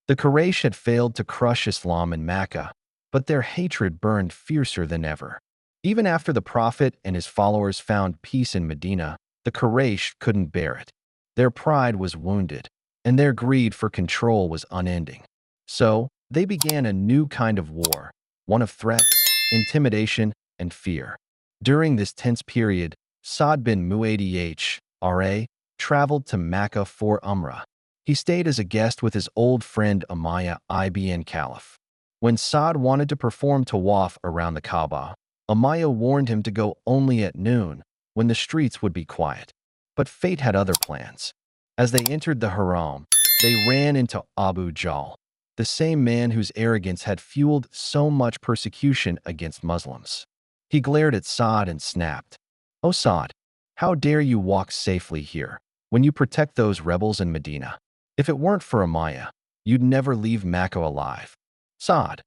The Quraysh had failed to crush Islam in Mecca, but their hatred burned fiercer than ever. Even after the Prophet and his followers found peace in Medina, the Quraysh couldn't bear it. Their pride was wounded, and their greed for control was unending. So, they began a new kind of war, one of threats, intimidation, and fear. During this tense period, Sa'd bin Mu'adh traveled to Mecca for Umrah. He stayed as a guest with his old friend Umayyah ibn Khalaf. When Sa'd wanted to perform tawaf around the Kaaba, Umayyah warned him to go only at noon, when the streets would be quiet. But fate had other plans. As they entered the Haram, they ran into Abu Jahl, the same man whose arrogance had fueled so much persecution against Muslims. He glared at Sa'd and snapped, "O Sa'd, how dare you walk safely here, when you protect those rebels in Medina? If it weren't for Umayyah, you'd never leave Mecca alive." Sa'd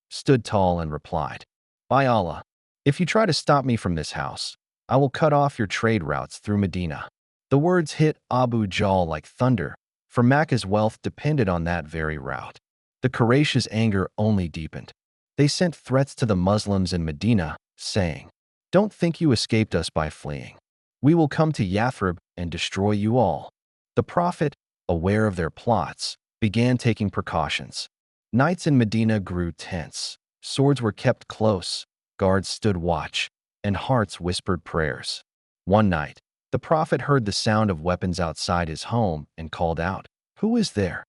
stood tall and replied, "By Allah, if you try to stop me from this house, I will cut off your trade routes through Medina." The words hit Abu Jahl like thunder, for Mecca's wealth depended on that very route. The Quraysh's anger only deepened. They sent threats to the Muslims in Medina, saying, "Don't think you escaped us by fleeing. We will come to Yathrib and destroy you all." The Prophet, aware of their plots, began taking precautions. Nights in Medina grew tense. Swords were kept close, guards stood watch, and hearts whispered prayers. One night, the Prophet heard the sound of weapons outside his home and called out, "Who is there?"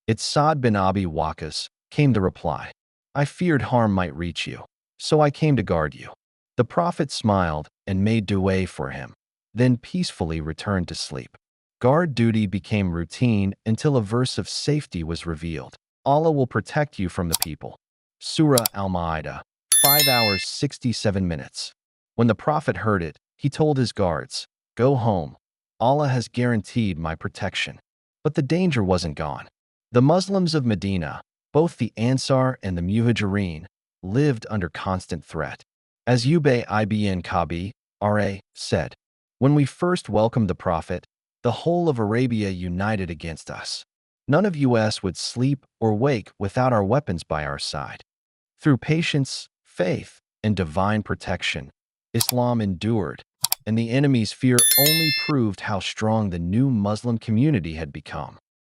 "It's Sa'd bin Abi Waqqas," came the reply. "I feared harm might reach you, so I came to guard you." The Prophet smiled and made du'a for him, then peacefully returned to sleep. Guard duty became routine until a verse of safety was revealed. Allah will protect you from the people. Surah Al-Ma'idah, 5 hours 67 minutes. When the Prophet heard it, he told his guards, "Go home. Allah has guaranteed my protection." But the danger wasn't gone. The Muslims of Medina, both the Ansar and the Muhajirin, lived under constant threat. As Ubay ibn Ka'b said, "When we first welcomed the Prophet, the whole of Arabia united against us. None of us would sleep or wake without our weapons by our side." Through patience, faith, and divine protection, Islam endured, and the enemy's fear only proved how strong the new Muslim community had become.